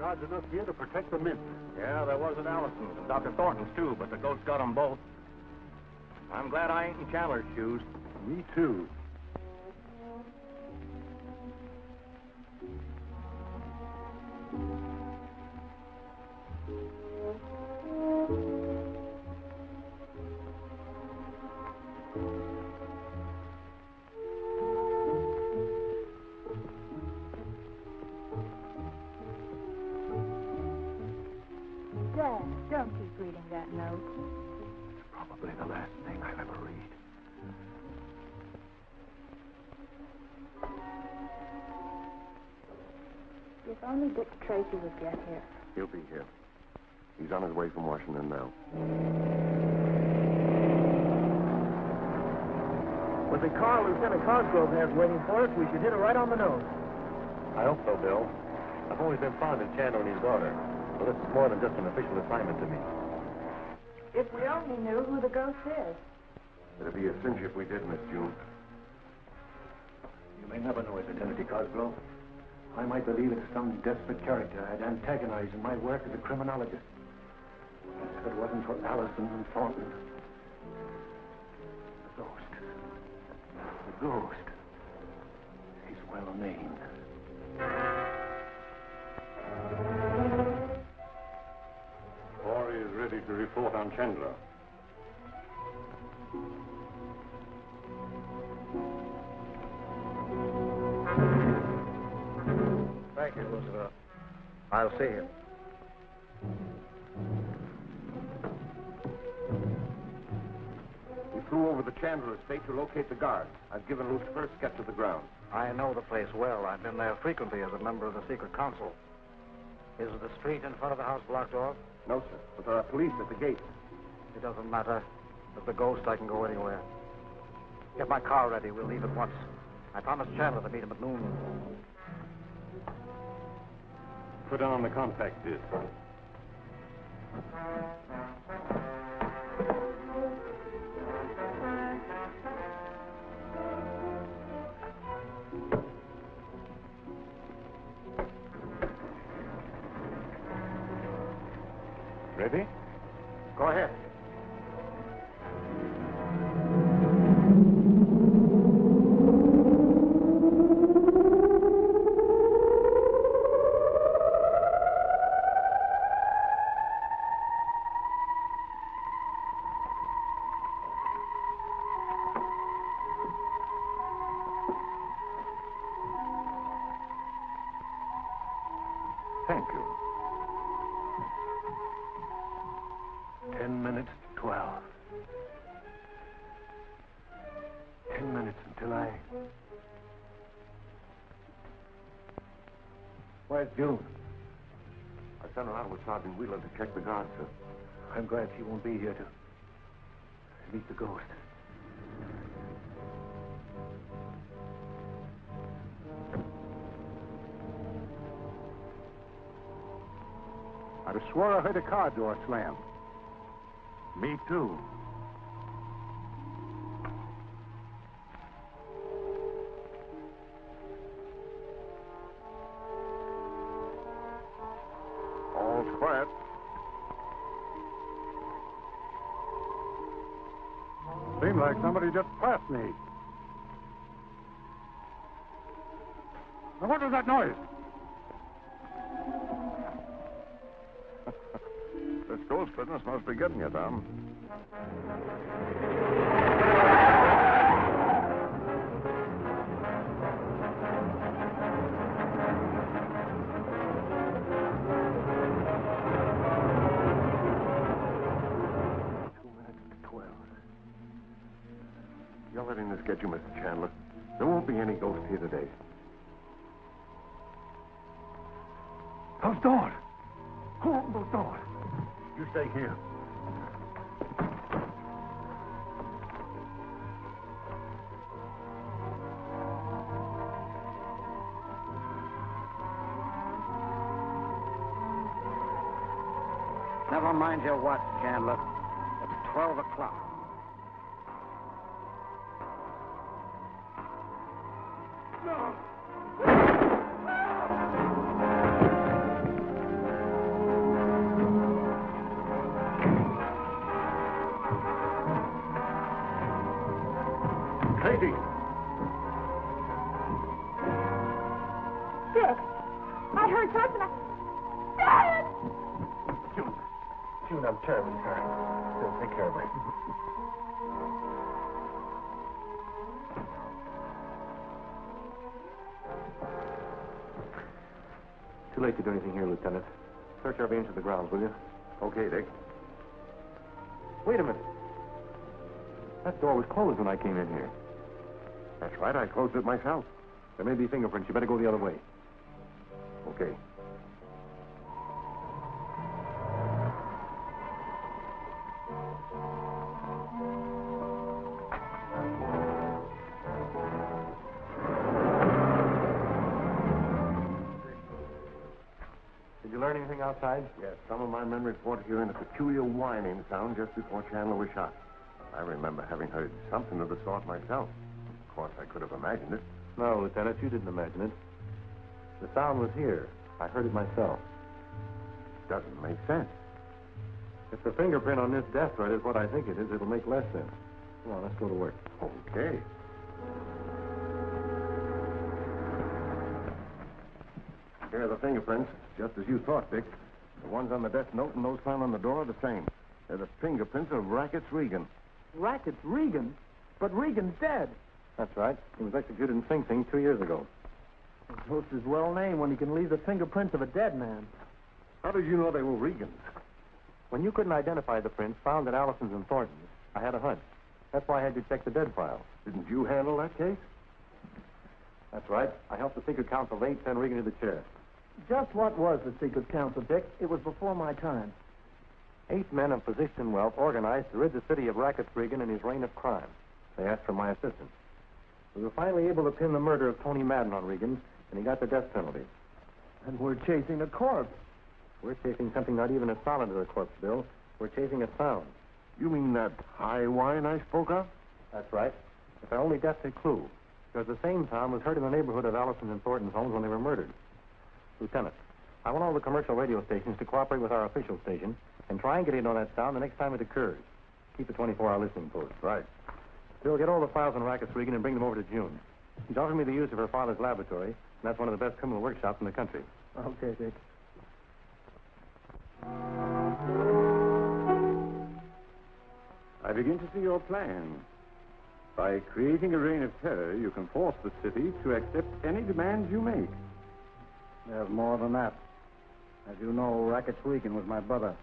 Guards enough here to protect the mint. Yeah, there was at Allison's and Dr. Thornton's, too, but the ghost got them both. I'm glad I ain't in Chandler's shoes. Me too. Dad, don't keep reading that note. It's probably the last thing I'll ever read. If only Dick Tracy would get here. He'll be here. He's on his way from Washington now. With the car Lieutenant Cosgrove has waiting for us, we should hit it right on the nose. I hope so, Bill. I've always been fond of Chandler and his daughter. Well, this is more than just an official assignment to me. If we only knew who the ghost is. It'd be a cinch if we did, Miss June. You may never know it, Lieutenant Cosgrove. I might believe it's some desperate character I'd antagonize in my work as a criminologist. If it wasn't for Allison and Thornton. The ghost. The ghost. He's well named. Corey is ready to report on Chandler. Thank you, Roosevelt. I'll see him. We flew over the Chandler estate to locate the guards. I've given Luke's first sketch of the ground. I know the place well. I've been there frequently as a member of the secret council. Is the street in front of the house blocked off? No, sir, but there are police at the gate. It doesn't matter. With the ghost, I can go anywhere. Get my car ready. We'll leave at once. I promised Chandler to meet him at noon. Put on the compact disc. Ready? Go ahead. Thank you. 10 minutes to 12. 10 minutes until I... Where's June? I sent her out with Sergeant Wheeler to check the guards, sir. I'm glad she won't be here to meet the ghost. I'd have swore I heard a car door slam. Me too. All's quiet. Seemed like somebody just passed me. Now, what was that noise? This ghost business must be getting you, Tom. You're letting this get you, Mr. Chandler. There won't be any ghost here today. Those doors! Who opened those doors? You stay here. Never mind your watch, Chandler. It's 12 o'clock. I'm terribly sorry. Still, take care of her. Too late to do anything here, Lieutenant. Search every inch of the grounds, will you? Okay, Dick. Wait a minute. That door was closed when I came in here. That's right. I closed it myself. There may be fingerprints. You better go the other way. Okay. Did you learn anything outside? Yes, some of my men reported hearing a peculiar whining sound just before Chandler was shot. I remember having heard something of the sort myself. Of course, I could have imagined it. No, Lieutenant, you didn't imagine it. The sound was here. I heard it myself. Doesn't make sense. If the fingerprint on this death thread is what I think it is, it'll make less sense. Come on, let's go to work. Okay. Here are the fingerprints, just as you thought, Dick. The ones on the death note and those found on the door are the same. They're the fingerprints of Rackets Regan. Rackets Regan? But Regan's dead. That's right. He was executed in Sing Sing 2 years ago. Ghost is well named when he can leave the fingerprints of a dead man. How did you know they were Regan's? When you couldn't identify the prints found at Allison's and Thornton's, I had a hunch. That's why I had you check the dead file. Didn't you handle that case? That's right. I helped the secret counsel late send Regan to the chair. Just what was the secret council, Dick? It was before my time. 8 men of position and wealth organized to rid the city of Rackets Regan and his reign of crime. They asked for my assistance. We were finally able to pin the murder of Tony Madden on Regan, and he got the death penalty. And we're chasing a corpse. We're chasing something not even as solid as a corpse, Bill. We're chasing a sound. You mean that high whine I spoke of? That's right. It's our only definite clue. Because the same sound was heard in the neighborhood of Allison and Thornton's homes when they were murdered. Lieutenant, I want all the commercial radio stations to cooperate with our official station and triangulate on that sound the next time it occurs. Keep a 24-hour listening post. Right. Bill, get all the files on Rackets Regan and bring them over to June. She's offered me the use of her father's laboratory, and that's one of the best criminal workshops in the country. Okay, Dick. I begin to see your plan. By creating a reign of terror, you can force the city to accept any demands you make. There's more than that. As you know, Rackets Regan was my brother.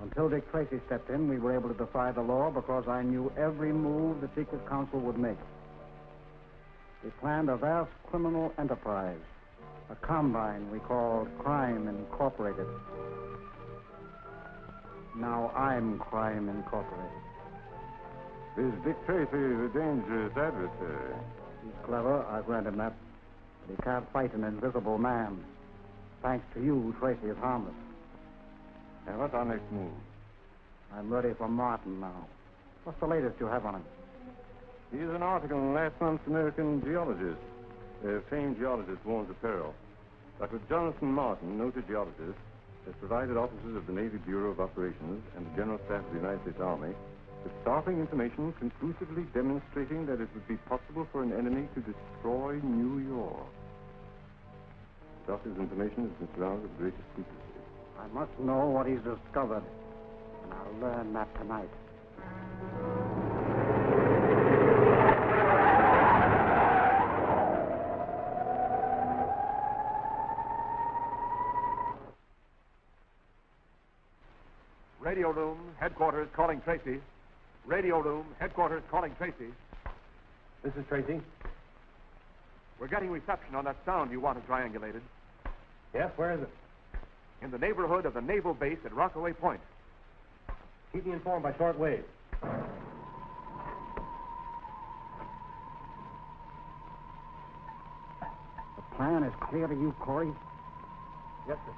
Until Dick Tracy stepped in, we were able to defy the law because I knew every move the secret council would make. We planned a vast criminal enterprise, a combine we called Crime Incorporated. Now I'm Crime Incorporated. This Dick Tracy is a dangerous adversary. He's clever, I grant him that. But he can't fight an invisible man. Thanks to you, Tracy is harmless. And what's our next move? I'm ready for Martin now. What's the latest you have on him? He's an article in last month's American Geologist. A famed geologist warns of peril. Dr. Jonathan Martin, noted geologist, has provided officers of the Navy Bureau of Operations and the General Staff of the United States Army with startling information conclusively demonstrating that it would be possible for an enemy to destroy New York. The doctor's information has been surrounded with greatest secrecy. I must know what he's discovered, and I'll learn that tonight. Radio room, headquarters calling Tracy. Radio room, headquarters calling Tracy. This is Tracy. We're getting reception on that sound you wanted triangulated. Yes, where is it? In the neighborhood of the naval base at Rockaway Point. Keep me informed by short wave. The plan is clear to you, Corey? Yes, sir.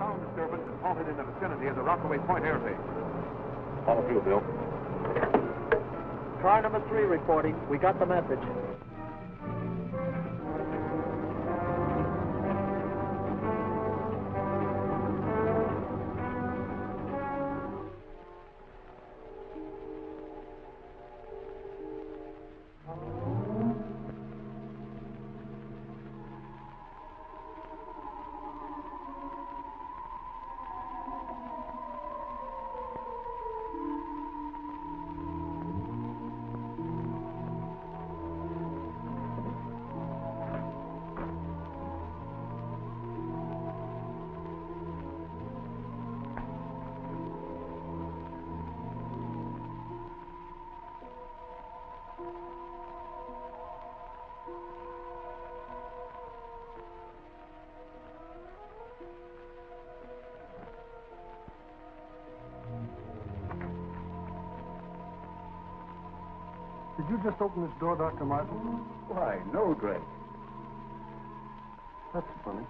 ground disturbance is halted in the vicinity of the Rockaway Point air base. Follow through, Bill. Car number 3 reporting. We got the message. Did you just open this door, Dr. Martin? Why, no, Drake. That's funny.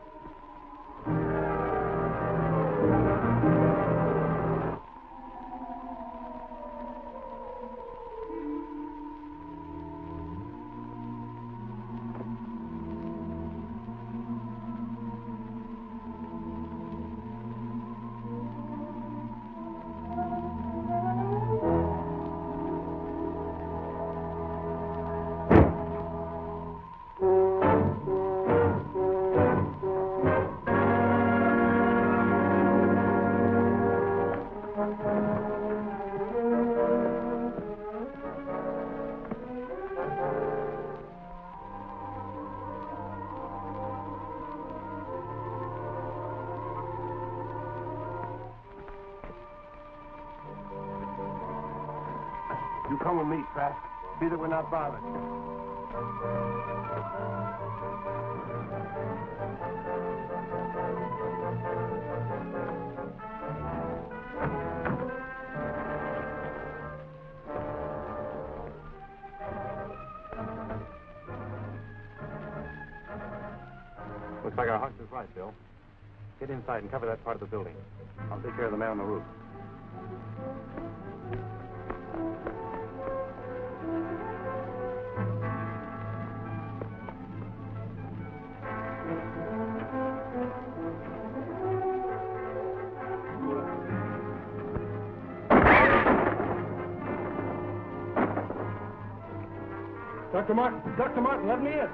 You come with me, Trask. See that we're not bothered. Looks like our hunch is right, Bill. Get inside and cover that part of the building. I'll take care of the man on the roof. Dr. Martin, let me in.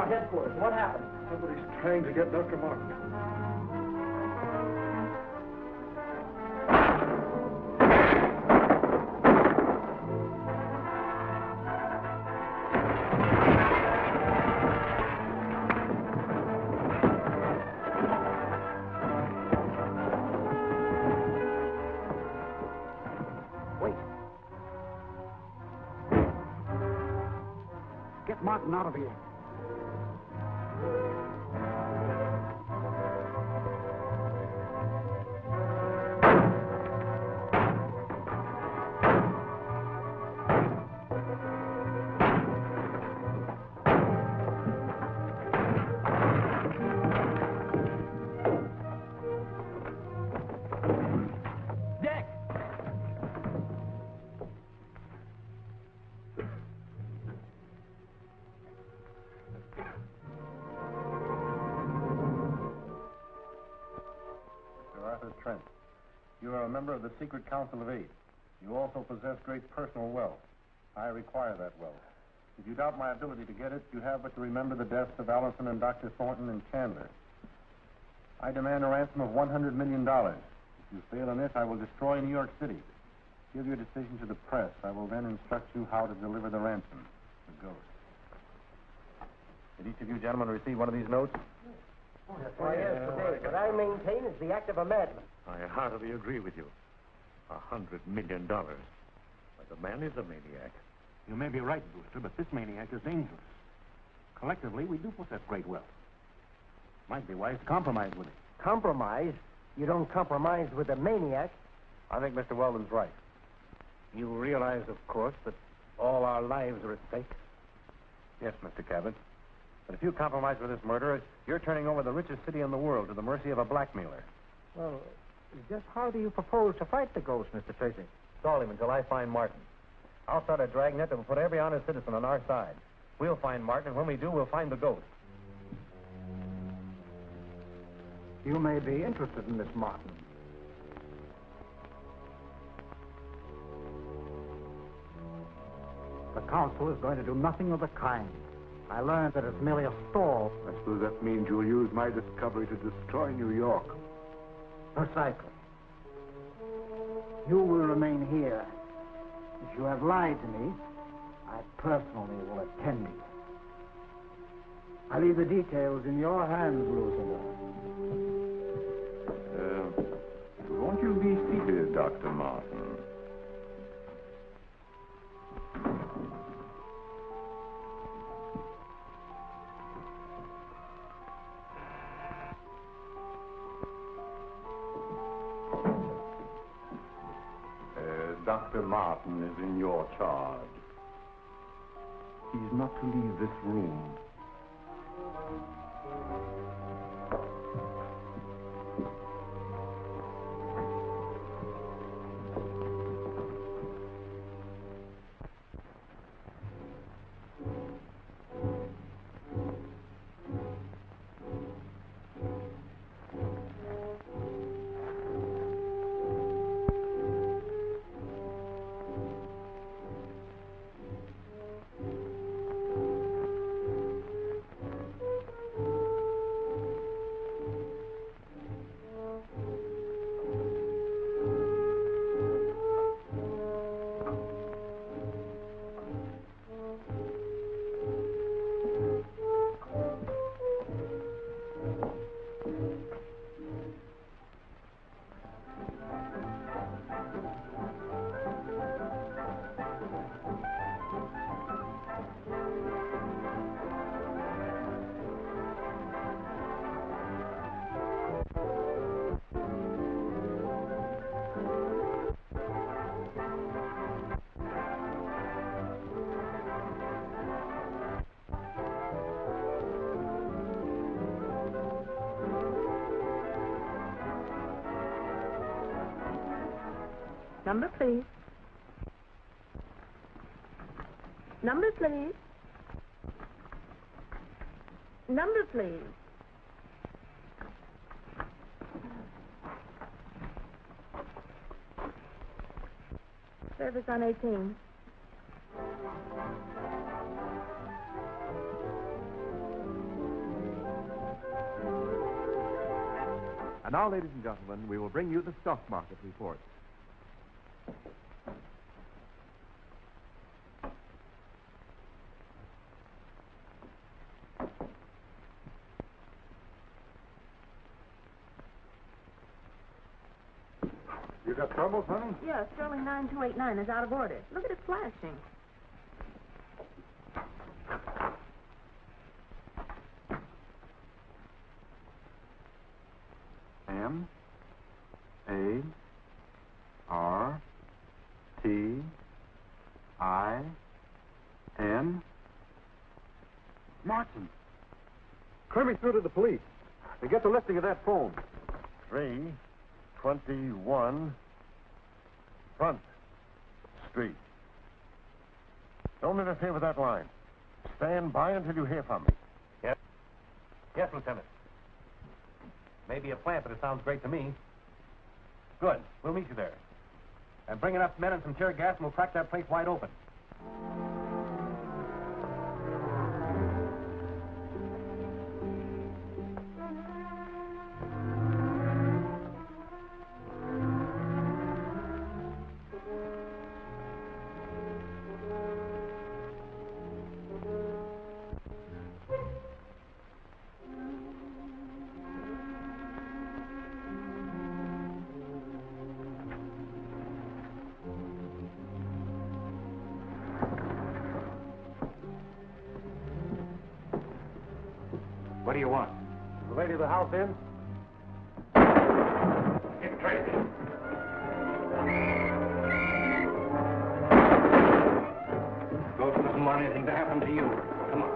Headquarters. What happened? Somebody's trying to get Dr. Martin. Wait. Get Martin out of here. Trent. You are a member of the Secret Council of Eight. You also possess great personal wealth. I require that wealth. If you doubt my ability to get it, you have but to remember the deaths of Allison and Dr. Thornton and Chandler. I demand a ransom of $100 million. If you fail in this, I will destroy New York City. Give your decision to the press. I will then instruct you how to deliver the ransom. The ghost. Did each of you gentlemen receive one of these notes? Why, yes, today. What I maintain is the act of a madman. I heartily agree with you. $100 million. But the man is a maniac. You may be right, Brewster, but this maniac is dangerous. Collectively, we do possess great wealth. Might be wise to compromise with him. Compromise? You don't compromise with a maniac. I think Mr. Weldon's right. You realize, of course, that all our lives are at stake? Yes, Mr. Cabot. But if you compromise with this murderer, you're turning over the richest city in the world to the mercy of a blackmailer. Well, just how do you propose to fight the ghost, Mr. Tracy? Stall him until I find Martin. I'll start a dragnet that will put every honest citizen on our side. We'll find Martin, and when we do, we'll find the ghost. You may be interested in Miss Martin. The council is going to do nothing of the kind. I learned that it's merely a stall. I suppose that means you'll use my discovery to destroy New York. Precisely. You will remain here. If you have lied to me, I personally will attend you. I leave the details in your hands, Lucifer. Won't you be seated, Dr. Martin? Dr. Martin is in your charge. He's not to leave this room. Number, please. Number, please. Number, please. Service on 18. And now, ladies and gentlemen, we will bring you the stock market report. You got trouble, honey? Yeah, Sterling 9289 is out of order. Look at it flashing. M-A-R-T-I-N. Martin! Clear me through to the police. And get the listing of that phone. 321 Front Street. Don't interfere with that line. Stand by until you hear from me. Yes? Yes, Lieutenant. Maybe a plant, but it sounds great to me. Good. We'll meet you there. And bring enough men and some tear gas, and we'll crack that place wide open. What do you want? Is the lady of the house in? Get Tracy. Ghost doesn't want anything to happen to you. Come on.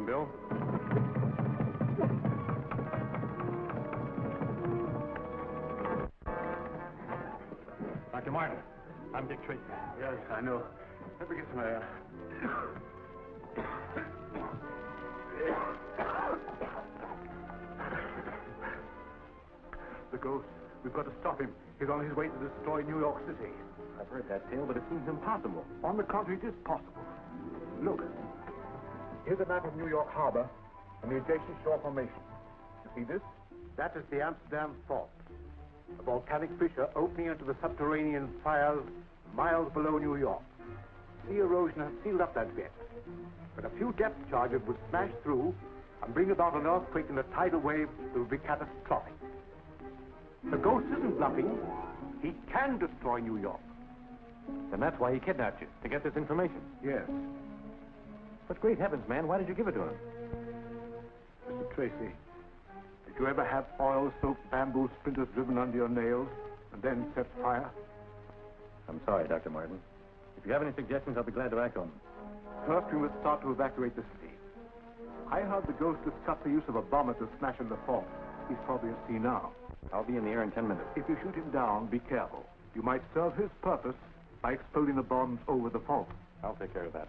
Bill. Dr. Martin, I'm Dick Tracy. Yes, I know. Let me get some air. The ghost. We've got to stop him. He's on his way to destroy New York City. I've heard that tale, but it seems impossible. On the contrary, it is possible. Look. Here's a map of New York Harbor and the adjacent shore formation. You see this? That is the Amsterdam Fault. A volcanic fissure opening into the subterranean fires miles below New York. Sea erosion has sealed up that bit. But a few depth charges would smash through and bring about an earthquake and a tidal wave that would be catastrophic. The ghost isn't bluffing. He can destroy New York. And that's why he kidnapped you, to get this information. Yes. But great heavens, man, why did you give it to him? Mr. Tracy, did you ever have oil-soaked bamboo splinters driven under your nails and then set fire? I'm sorry, Dr. Martin. If you have any suggestions, I'll be glad to act on them. First, we must start to evacuate the city. I heard the ghost discuss the use of a bomber to smash in the fault. He's probably at sea now. I'll be in the air in 10 minutes. If you shoot him down, be careful. You might serve his purpose by exploding the bombs over the fault. I'll take care of that.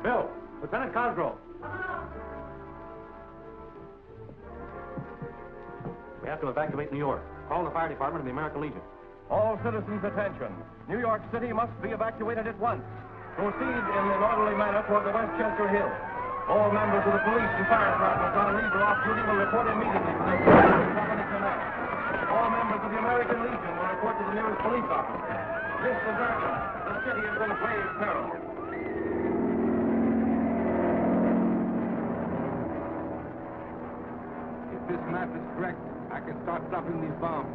Bill! Lieutenant Cosgrove! We have to evacuate New York. Call the fire department and the American Legion. All citizens, attention. New York City must be evacuated at once. Proceed in an orderly manner toward the Westchester Hill. All members of the police and fire departments on leave or off duty will report immediately to the company command. All members of the American Legion will report to the nearest police office. This is urgent. The city is in grave peril. If this map is correct, I can start dropping these bombs.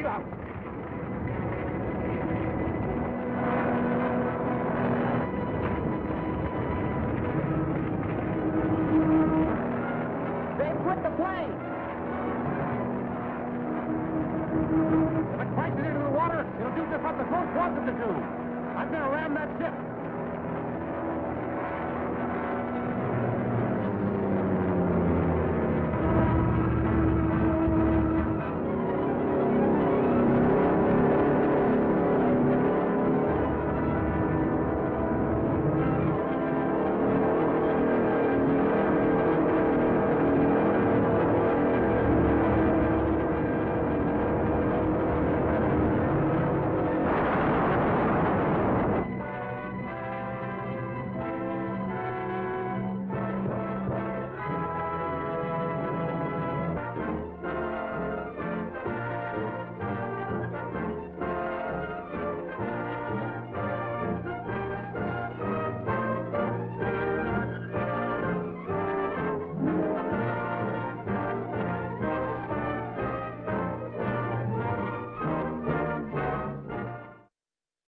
out.